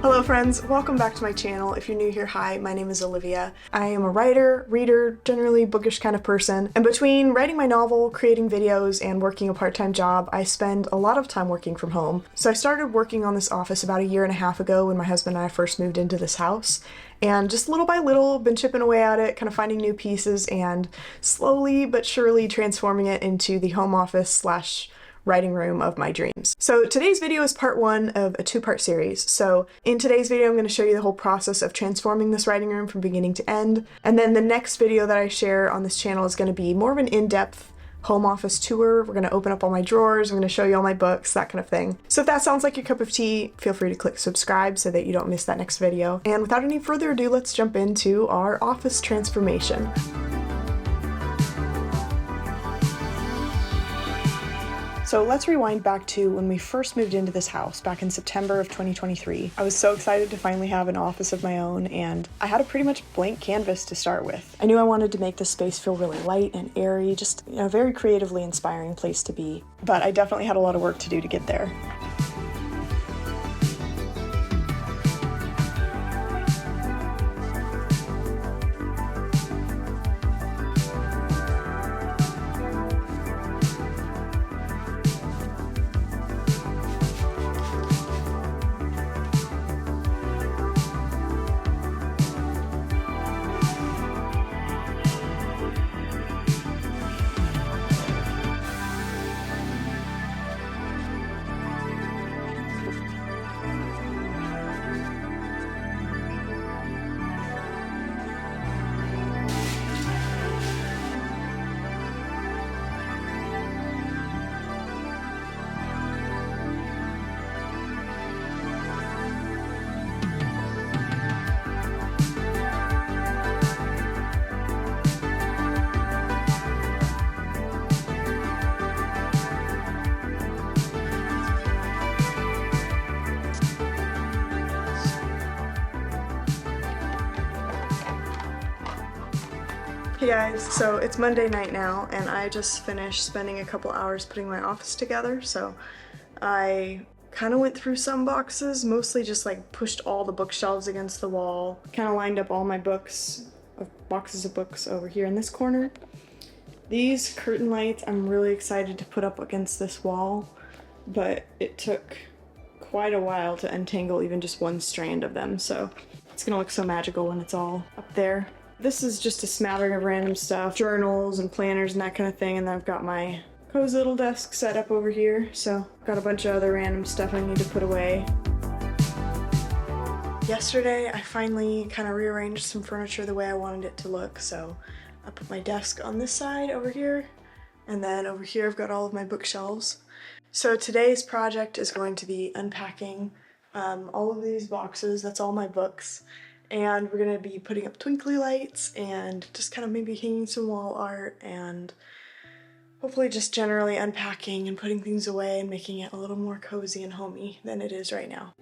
Hello friends, welcome back to my channel. If you're new here, hi, my name is Olivia. I am a writer, reader, generally bookish kind of person, and between writing my novel, creating videos, and working a part-time job, I spend a lot of time working from home. So I started working on this office about a year and a half ago when my husband and I first moved into this house, and just little by little been chipping away at it, kind of finding new pieces and slowly but surely transforming it into the home office slash writing room of my dreams. So today's video is part one of a two-part series. So in today's video, I'm going to show you the whole process of transforming this writing room from beginning to end. And then the next video that I share on this channel is going to be more of an in-depth home office tour. We're going to open up all my drawers. I'm going to show you all my books, that kind of thing. So if that sounds like your cup of tea, feel free to click subscribe so that you don't miss that next video. And without any further ado, let's jump into our office transformation. So let's rewind back to when we first moved into this house back in September of 2023. I was so excited to finally have an office of my own, and I had a pretty much blank canvas to start with. I knew I wanted to make this space feel really light and airy, just a very creatively inspiring place to be. But I definitely had a lot of work to do to get there. Hey guys, so it's Monday night now, and I just finished spending a couple hours putting my office together. So I kind of went through some boxes, mostly just like pushed all the bookshelves against the wall, kind of lined up all my boxes of books over here in this corner. These curtain lights I'm really excited to put up against this wall, but it took quite a while to untangle even just one strand of them, so it's gonna look so magical when it's all up there. This is just a smattering of random stuff, journals and planners and that kind of thing, and then I've got my cozy little desk set up over here, so I've got a bunch of other random stuff I need to put away. Yesterday, I finally kind of rearranged some furniture the way I wanted it to look, so I put my desk on this side over here, and then over here I've got all of my bookshelves. So today's project is going to be unpacking all of these boxes. That's all my books. And we're gonna be putting up twinkly lights and just kind of maybe hanging some wall art and hopefully just generally unpacking and putting things away and making it a little more cozy and homey than it is right now.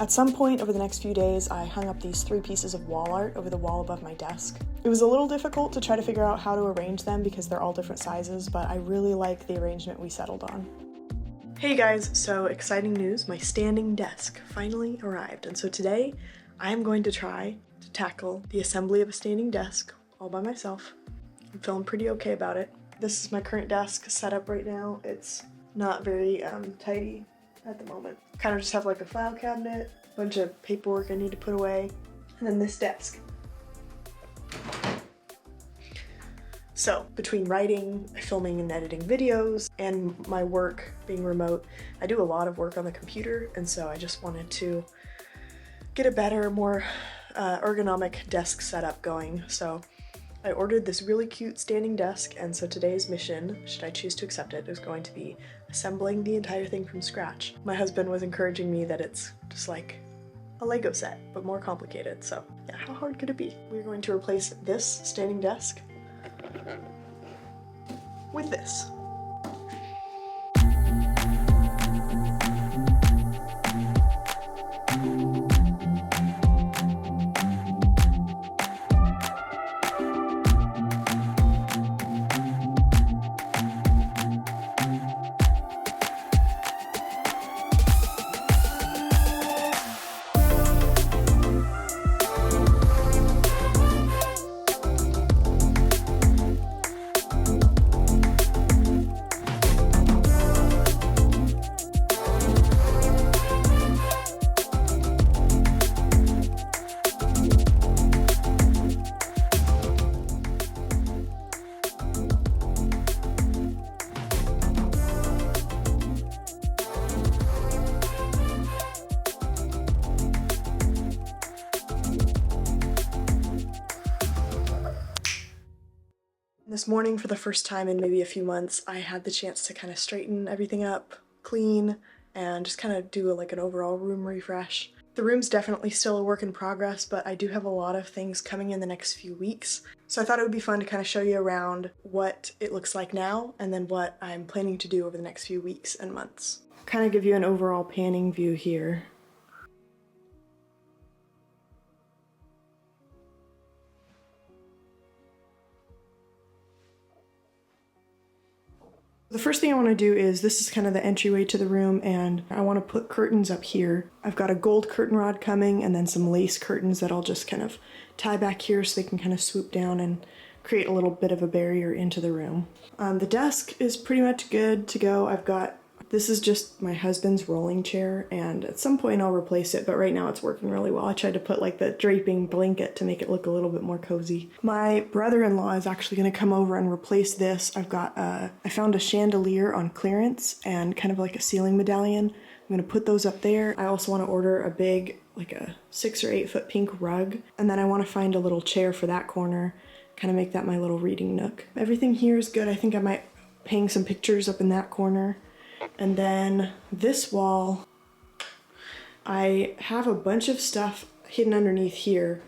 At some point over the next few days, I hung up these 3 pieces of wall art over the wall above my desk. It was a little difficult to try to figure out how to arrange them because they're all different sizes, but I really like the arrangement we settled on. Hey guys, so exciting news, my standing desk finally arrived, and so today I'm going to try to tackle the assembly of a standing desk all by myself. I'm feeling pretty okay about it. This is my current desk setup right now. It's not very tidy at the moment. Kind of just have like a file cabinet, a bunch of paperwork I need to put away, and then this desk. So between writing, filming and editing videos, and my work being remote, I do a lot of work on the computer, and so I just wanted to get a better, more ergonomic desk setup going. So I ordered this really cute standing desk, and so today's mission, should I choose to accept it, is going to be assembling the entire thing from scratch. My husband was encouraging me that it's just like a Lego set, but more complicated, so yeah, how hard could it be? We're going to replace this standing desk with this. This morning, for the first time in maybe a few months, I had the chance to kind of straighten everything up, clean, and just kind of do like an overall room refresh. The room's definitely still a work in progress, but I do have a lot of things coming in the next few weeks. So I thought it would be fun to kind of show you around what it looks like now, and then what I'm planning to do over the next few weeks and months. Kind of give you an overall panning view here. The first thing I want to do is, this is kind of the entryway to the room, and I want to put curtains up here. I've got a gold curtain rod coming and then some lace curtains that I'll just kind of tie back here so they can kind of swoop down and create a little bit of a barrier into the room. The desk is pretty much good to go. This is just my husband's rolling chair, and at some point I'll replace it, but right now it's working really well. I tried to put like the draping blanket to make it look a little bit more cozy. My brother-in-law is actually going to come over and replace this. I found a chandelier on clearance and kind of like a ceiling medallion. I'm going to put those up there. I also want to order a big, like a 6 or 8 foot pink rug, and then I want to find a little chair for that corner, kind of make that my little reading nook. Everything here is good. I think I might hang some pictures up in that corner. And then this wall, I have a bunch of stuff hidden underneath here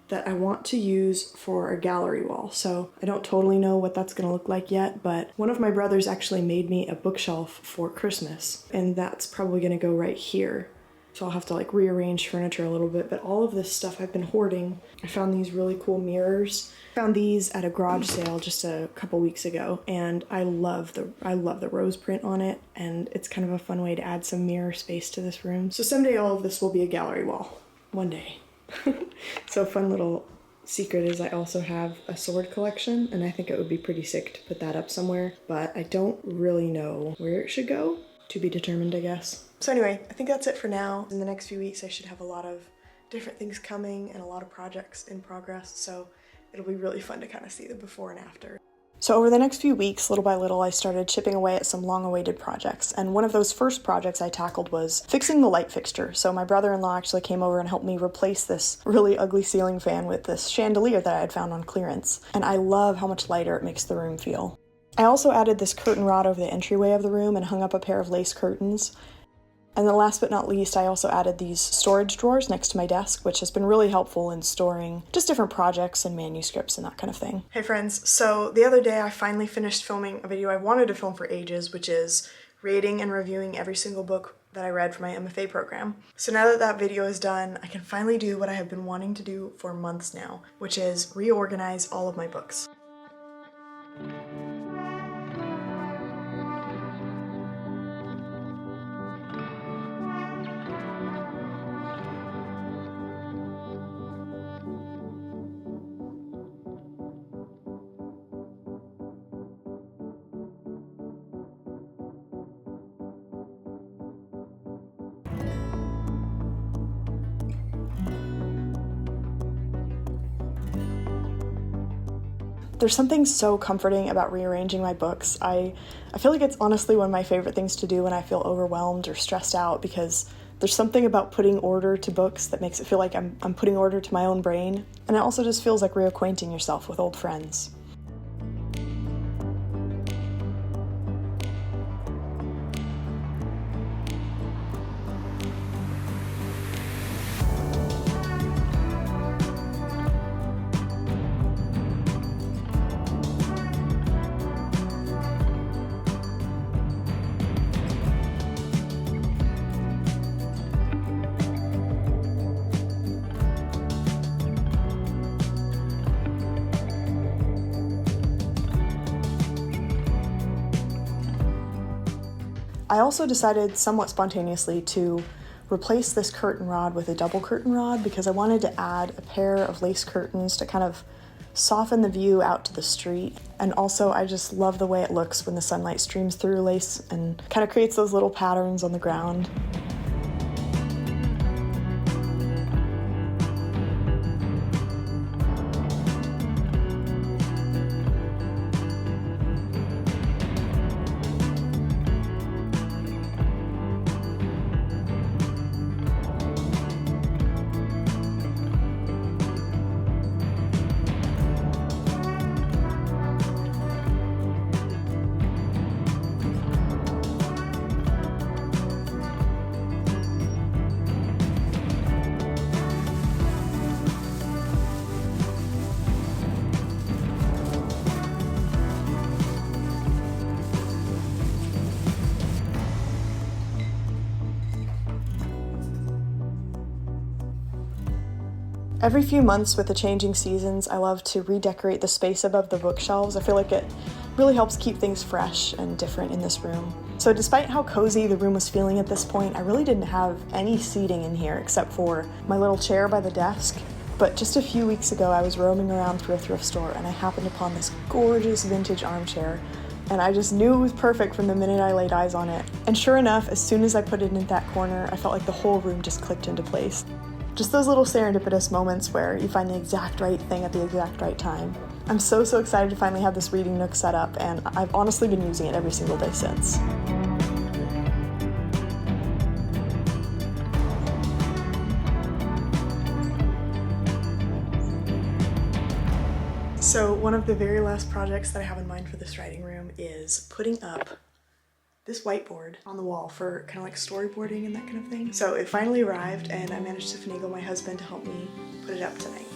that I want to use for a gallery wall. So I don't totally know what that's gonna look like yet, but one of my brothers actually made me a bookshelf for Christmas, and that's probably gonna go right here. So I'll have to like rearrange furniture a little bit, but all of this stuff I've been hoarding. I found these really cool mirrors. Found these at a garage sale just a couple weeks ago, and I love the rose print on it, and it's kind of a fun way to add some mirror space to this room. So someday all of this will be a gallery wall. One day. So a fun little secret is I also have a sword collection, and I think it would be pretty sick to put that up somewhere, but I don't really know where it should go. To be determined, I guess. So anyway, I think that's it for now. In the next few weeks, I should have a lot of different things coming and a lot of projects in progress, so it'll be really fun to kind of see the before and after. So over the next few weeks, little by little, I started chipping away at some long-awaited projects, and one of those first projects I tackled was fixing the light fixture. So my brother-in-law actually came over and helped me replace this really ugly ceiling fan with this chandelier that I had found on clearance, and I love how much lighter it makes the room feel. I also added this curtain rod over the entryway of the room and hung up a pair of lace curtains. And then last but not least, I also added these storage drawers next to my desk, which has been really helpful in storing just different projects and manuscripts and that kind of thing. Hey friends, so the other day I finally finished filming a video I wanted to film for ages, which is rating and reviewing every single book that I read for my MFA program. So now that that video is done, I can finally do what I have been wanting to do for months now, which is reorganize all of my books. There's something so comforting about rearranging my books. I feel like it's honestly one of my favorite things to do when I feel overwhelmed or stressed out, because there's something about putting order to books that makes it feel like I'm putting order to my own brain, and it also just feels like reacquainting yourself with old friends. I also decided somewhat spontaneously to replace this curtain rod with a double curtain rod because I wanted to add a pair of lace curtains to kind of soften the view out to the street. And also I just love the way it looks when the sunlight streams through lace and kind of creates those little patterns on the ground. Every few months with the changing seasons, I love to redecorate the space above the bookshelves. I feel like it really helps keep things fresh and different in this room. So despite how cozy the room was feeling at this point, I really didn't have any seating in here except for my little chair by the desk. But just a few weeks ago, I was roaming around through a thrift store and I happened upon this gorgeous vintage armchair. And I just knew it was perfect from the minute I laid eyes on it. And sure enough, as soon as I put it in that corner, I felt like the whole room just clicked into place. Just those little serendipitous moments where you find the exact right thing at the exact right time. I'm so excited to finally have this reading nook set up, and I've honestly been using it every single day since. So one of the very last projects that I have in mind for this writing room is putting up this whiteboard on the wall for kind of like storyboarding and that kind of thing. So it finally arrived and I managed to finagle my husband to help me put it up tonight.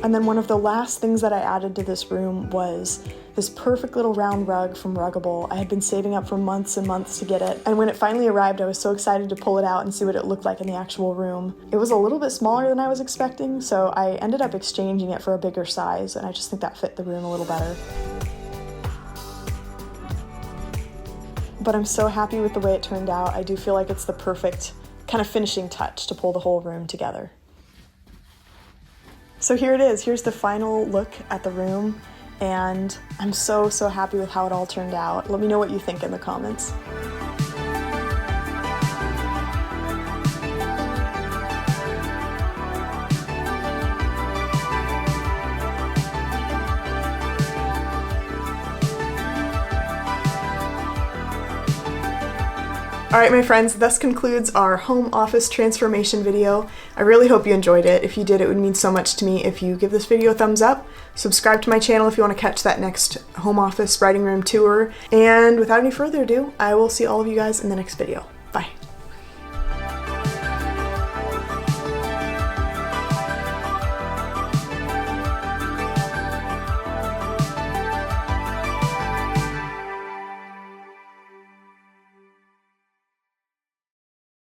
And then one of the last things that I added to this room was this perfect little round rug from Ruggable. I had been saving up for months and months to get it, and when it finally arrived, I was so excited to pull it out and see what it looked like in the actual room. It was a little bit smaller than I was expecting, so I ended up exchanging it for a bigger size, and I just think that fit the room a little better. But I'm so happy with the way it turned out. I do feel like it's the perfect kind of finishing touch to pull the whole room together. So here it is. Here's the final look at the room, and I'm so happy with how it all turned out. Let me know what you think in the comments. Alright my friends, thus concludes our home office transformation video. I really hope you enjoyed it. If you did, it would mean so much to me if you give this video a thumbs up, subscribe to my channel if you want to catch that next home office writing room tour, and without any further ado, I will see all of you guys in the next video.